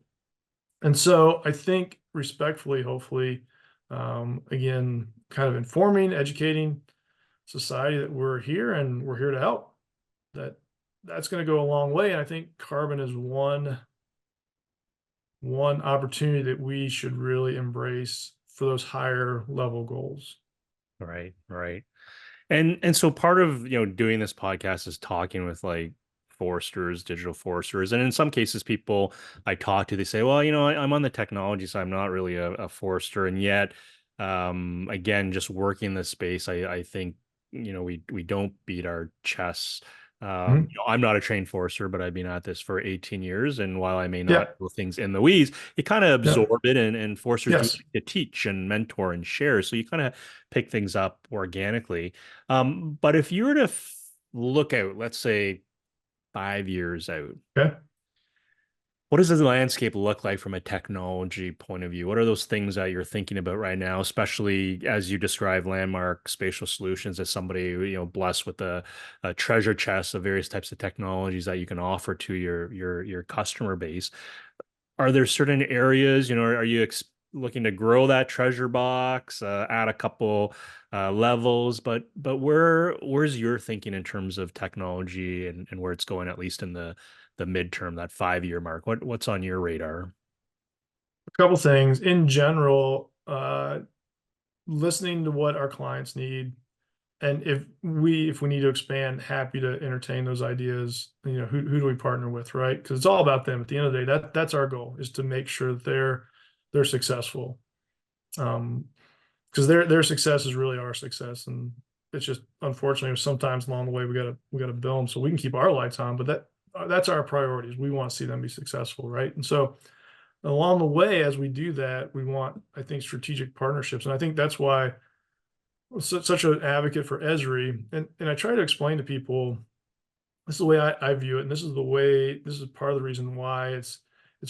And so I think respectfully, hopefully, again, kind of informing, educating society that we're here and we're here to help. That's going to go a long way. And I think carbon is one opportunity that we should really embrace for those higher level goals. Right, right. And so part of, doing this podcast is talking with like foresters, digital foresters, and in some cases, people I talk to, they say, well, I'm on the technology side, I'm not really a forester, and yet, again, just working this space, I think, we don't beat our chests. Mhm. I'm not a trained forester, but I've been at this for 18 years, and while I may not Yeah. know things in the weeds, you kind of Yeah. absorb it, and foresters do Yes. like to teach and mentor and share, so you kind of pick things up organically. But if you were to look out, let's say 5 years out, Okay. what does the landscape look like from a technology point of view? What are those things that you're thinking about right now, especially as you describe LandMark Spatial Solutions as somebody, blessed with a treasure chest of various types of technologies that you can offer to your customer base? Are there certain areas, are you looking to grow that treasure box, add a couple levels, but where's your thinking in terms of technology, and where it's going, at least in the midterm, that 5 year mark? What's on your radar? couple things in general, listening to what our clients need. And if we need to expand, happy to entertain those ideas. Who do we partner with, right? Because it's all about them. At the end of the day, that's our goal, is to make sure that they're successful. Because their success is really our success, and it's just, unfortunately, sometimes along the way we gotta bill them so we can keep our lights on. But that's our priorities. We want to see them be successful, right? And so along the way, as we do that, we want, I think, strategic partnerships, and I think that's why I'm such an advocate for Esri. And I try to explain to people, this is the way I view it, and this is part of the reason why it's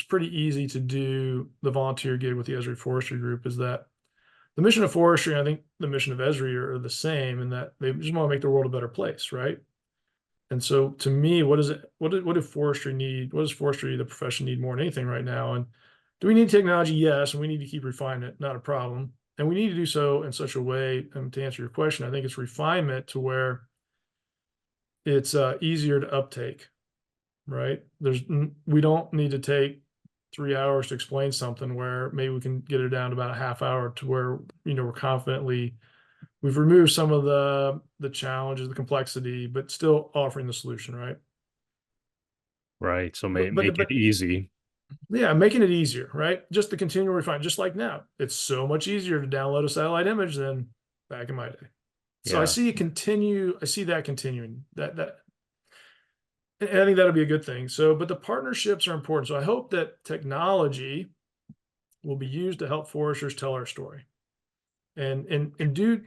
pretty easy to do the volunteer gig with the Esri Forestry Group, is that the mission of forestry, and I think the mission of Esri are the same, in that they just want to make the world a better place, right? And so, to me, what is it? What do forestry need? What does forestry, the profession, need more than anything right now? And do we need technology? Yes, and we need to keep refining it. Not a problem. And we need to do so in such a way. To answer your question, I think it's refinement to where it's easier to uptake. Right? We don't need to take 3 hours to explain something, where maybe we can get it down to about a half hour, to where we've removed some of the challenges, the complexity, but still offering the solution, right? Right. So But make it easy. yeah, making it easier, right? Just the continual refine, just like now, it's so much easier to download a satellite image than back in my day. So Yeah. I see that continuing. And I think that'll be a good thing. So, but the partnerships are important. So I hope that technology will be used to help foresters tell our story, and do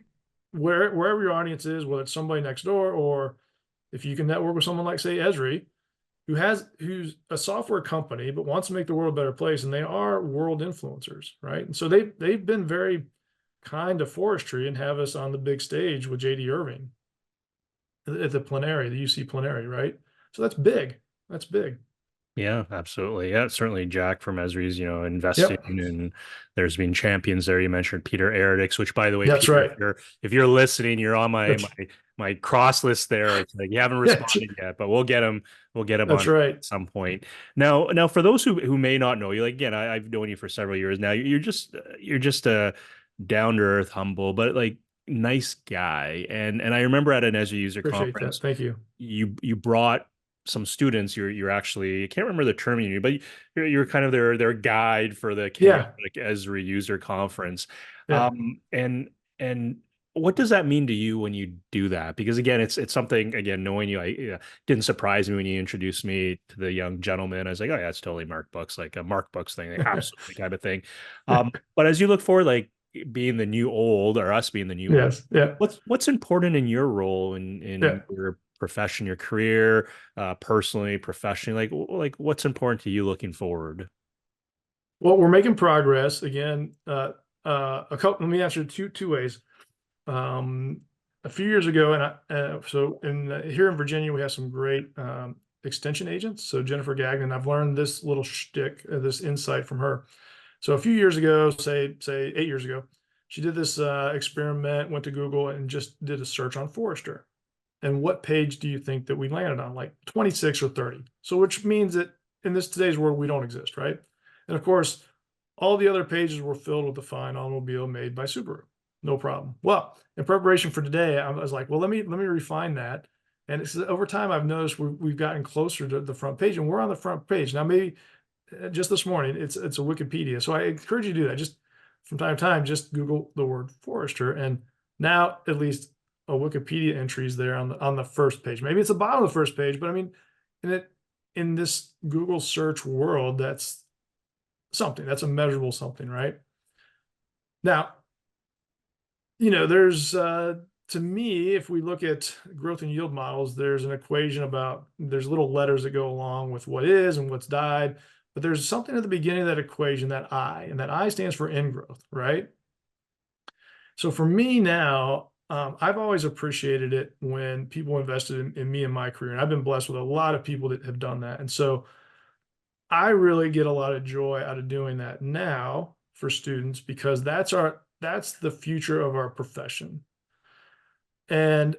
wherever your audience is, whether it's somebody next door, or if you can network with someone like, say, Esri, who's a software company but wants to make the world a better place, and they are world influencers, right? And so they've been very kind to forestry and have us on the big stage with JD Irving at the plenary, the UC plenary, right? So that's big. That's big. Yeah, absolutely. Yeah, certainly Jack from Esri's, investing, Yep, and there's been champions there. You mentioned Peter Eridix, which, by the way, that's Peter, right. if you're listening, you're on my That's my cross list there. It's like you haven't yeah, responded yet, but we'll get him that's on right. at some point. Now for those who may not know you, like, again, I've known you for several years now. You're just a down to earth, humble, but like nice guy. And I remember at an Esri user Appreciate that. conference, Thank you. you brought some students. You're actually, I can't remember the term you used, but you're kind of their guide for the Yeah, chaotic Esri user conference. yeah. And what does that mean to you when you do that? Because again, it's something, again, knowing you, didn't surprise me when you introduced me to the young gentleman. I was like, oh yeah, it's totally Mark Books, like a Mark Books thing, like, absolutely type of thing. But as you look forward, like being the new old, or us being the new old, Yes, yeah, what's important in your role yeah. in your profession, your career, personally, professionally? Like what's important to you looking forward? Well, we're making progress again. A couple. Let me answer two ways. Um, a few years ago, and so here in Virginia, we have some great extension agents. So Jennifer Gagnon, I've learned this little shtick, this insight from her. So a few years ago, say 8 years ago, she did this experiment, went to Google and just did a search on Forester. And what page do you think that we landed on? Like 26 or 30. So which means that in this today's world, we don't exist, right? And of course, all the other pages were filled with the fine automobile made by Subaru. No problem. Well, in preparation for today, I was like, well, let me refine that. And it's over time, I've noticed we've gotten closer to the front page, and we're on the front page now. Maybe just this morning, it's a Wikipedia. So I encourage you to do that. Just from time to time, just Google the word Forester, and now at least a Wikipedia entry is there on the first page. Maybe it's the bottom of the first page, but I mean, in this Google search world, that's something. That's a measurable something, right? Now, there's to me, if we look at growth and yield models, there's an equation about, there's little letters that go along with what is and what's died, but there's something at the beginning of that equation, that I, and that I stands for ingrowth, right? So for me now, I've always appreciated it when people invested in me and my career, and I've been blessed with a lot of people that have done that. And so I really get a lot of joy out of doing that now for students, because that's the future of our profession. And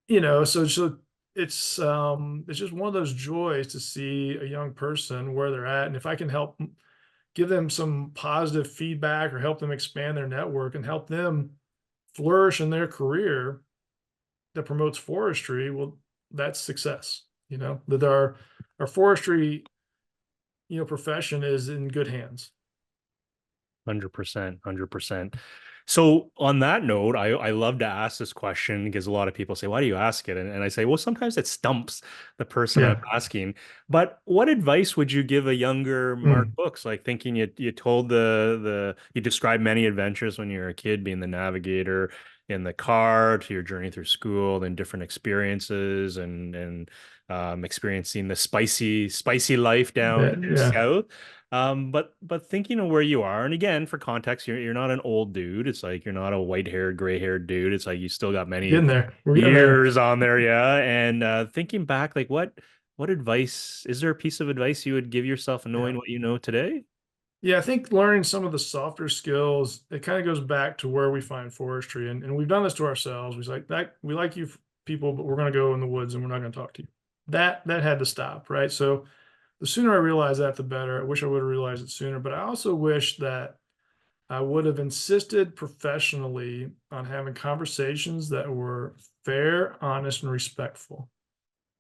so it's just one of those joys to see a young person where they're at, and if I can help give them some positive feedback or help them expand their network and help them flourish in their career that promotes forestry, well, that's success. That our forestry, profession is in good hands. 100%, 100%. So on that note, I love to ask this question because a lot of people say, why do you ask it? And I say, well, sometimes it stumps the person I'm Yeah. asking. But what advice would you give a younger Mark Mm. Books? Like thinking you told you described many adventures when you were a kid, being the navigator in the car to your journey through school, then different experiences and experiencing the spicy life down Yeah. Yeah. south. But thinking of where you are, and again, for context, you're not an old dude. It's like you're not a white-haired, gray-haired dude. It's like you still got many Getting there. We're getting there. years on there, yeah. And thinking back, like what advice is there a piece of advice you would give yourself Yeah. knowing what you know today? Yeah, I think learning some of the softer skills, it kind of goes back to where we find forestry. And we've done this to ourselves. We like that we like you people, but we're gonna go in the woods and we're not gonna talk to you. That had to stop, right? So the sooner I realize that, the better. I wish I would have realized it sooner, but I also wish that I would have insisted professionally on having conversations that were fair, honest, and respectful,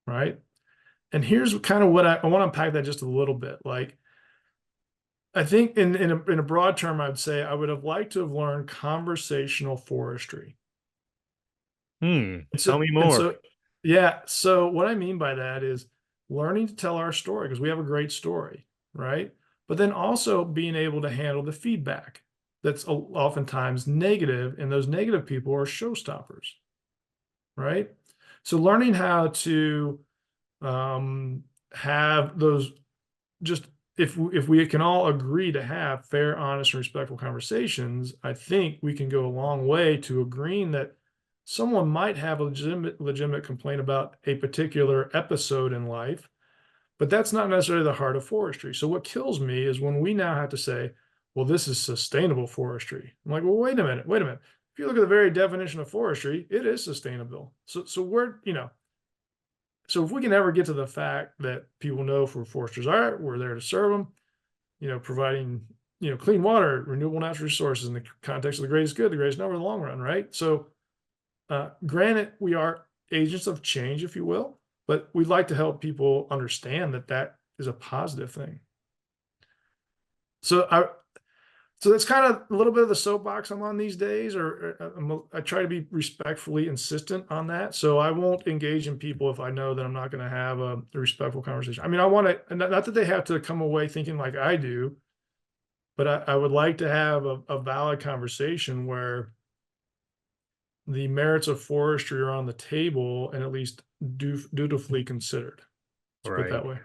right? And here's kind of what I want to unpack that just a little bit. Like, I think in a broad term, I'd say I would have liked to have learned conversational forestry. And Tell so, me and more. so, yeah. So what I mean by that is learning to tell our story because we have a great story, right? But then also being able to handle the feedback that's oftentimes negative, and those negative people are showstoppers, right? So learning how to have those just if we can all agree to have fair, honest, and respectful conversations, I think we can go a long way to agreeing that someone might have a legitimate complaint about a particular episode in life, but that's not necessarily the heart of forestry. So what kills me is when we now have to say, well, this is sustainable forestry. I'm like, well, wait a minute, wait a minute. If you look at the very definition of forestry, it is sustainable. So so if we can ever get to the fact that people know who foresters are, we're there to serve them, providing, clean water, renewable natural resources in the context of the greatest good, the greatest number in the long run, right? So, granted, we are agents of change, if you will, but we'd like to help people understand that that is a positive thing. So so that's kind of a little bit of the soapbox I'm on these days, or I try to be respectfully insistent on that. So I won't engage in people if I know that I'm not going to have a respectful conversation. I mean, I want to, not that they have to come away thinking like I do, but I would like to have a valid conversation where the merits of forestry are on the table and at least dutifully considered. Let's put it Right. that way.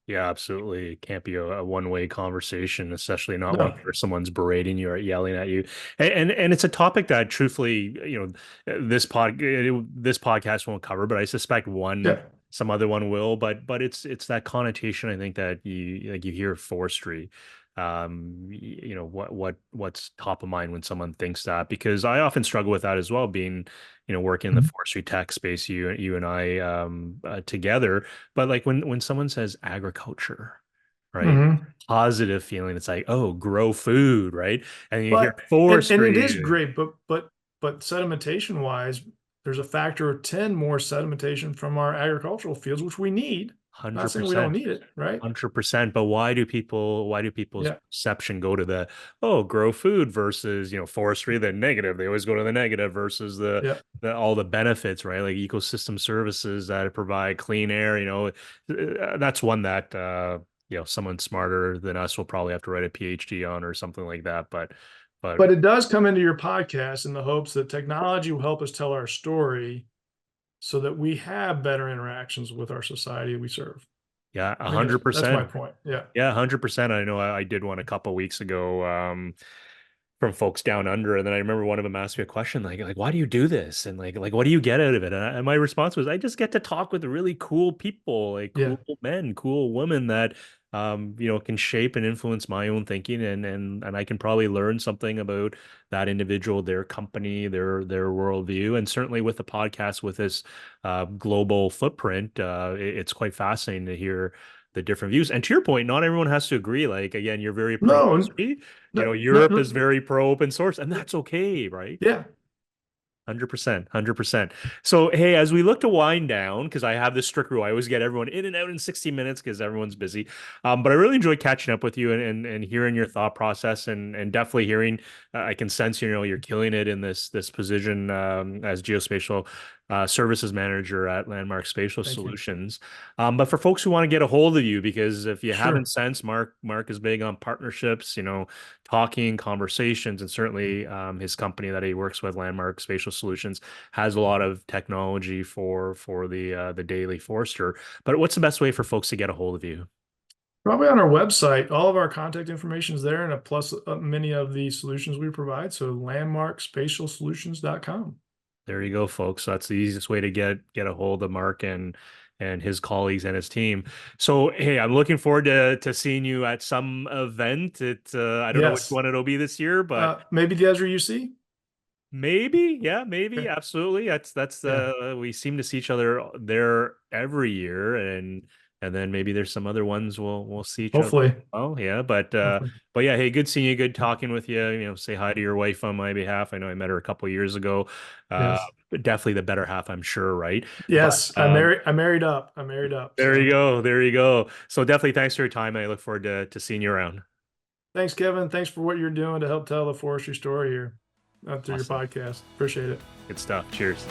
Yeah, absolutely. It can't be a one-way conversation, especially not one No. where someone's berating you or yelling at you. And it's a topic that truthfully, this podcast won't cover, but I suspect Yeah. some other one will. But it's that connotation I think that you hear forestry. What's top of mind when someone thinks that? Because I often struggle with that as well, being, working in the Mhm. forestry tech space, you and I together. But like when someone says agriculture, right? Mhm. Positive feeling. It's like, oh, grow food, right? And you hear But and it is forestry, great, but sedimentation wise, there's a factor of 10 more sedimentation from our agricultural fields, which we need. Not saying we don't 100%. need it, right? 100%. But why do people's Yeah, perception go to the, oh, grow food versus, forestry, the negative? They always go to the negative versus yeah. the all the benefits, right? Like ecosystem services that provide clean air, that's one that someone smarter than us will probably have to write a PhD on or something like that. But But it does come into your podcast in the hopes that technology will help us tell our story so that we have better interactions with our society we serve. yeah, a I think hundred that's my percent. point. Yeah. Yeah, 100%. I know I did one a couple weeks ago. From folks down under, and then I remember one of them asked me a question like why do you do this, and like what do you get out of it, and my response was I just get to talk with really cool people, like Yeah. cool men, cool women that can shape and influence my own thinking, and I can probably learn something about that individual, their company, their worldview. And certainly with the podcast, with this global footprint, it's quite fascinating to hear the different views. And to your point, not everyone has to agree. Like again, you're very pro No, Esri. no, no, Europe is no, very pro open source, and that's okay, right? yeah, 100%, 100%. So, hey, as we look to wind down, because I have this strict rule, I always get everyone in and out in 60 minutes because everyone's busy. But I really enjoy catching up with you and hearing your thought process and definitely hearing, I can sense, you're killing it in this position as Geospatial Services Manager at LandMark Spatial thank you. Solutions. But for folks who want to get a hold of you, because if you haven't Sure. sensed, Mark is big on partnerships, talking, conversations, and certainly his company that he works with, LandMark Spatial Solutions, has a lot of technology for the daily forester. But what's the best way for folks to get a hold of you? Probably on our website, all of our contact information is there, and a plus many of the solutions we provide. So landmarkspatialsolutions.com. There you go, folks. That's the easiest way to get a hold of Mark and his colleagues and his team. So, hey, I'm looking forward to seeing you at some event. I don't know which Yes. one it'll be this year, but Maybe the Esri UC. maybe, yeah, maybe, Okay. absolutely. That's Yeah. we seem to see each other there every year, and then maybe there's some other ones we'll see each other. Hopefully. Oh yeah, Hopefully. but yeah, hey, good seeing you, good talking with you. Say hi to your wife on my behalf. I know I met her a couple years ago. Uh, Yes. but definitely the better half, I'm sure, right? But Yes. I married up. there you So go, there you go. So definitely thanks for your time. I look forward to seeing you around. thanks, Kevin. Thanks for what you're doing to help tell the forestry story here through your Awesome, podcast. Appreciate it. good stuff. Cheers.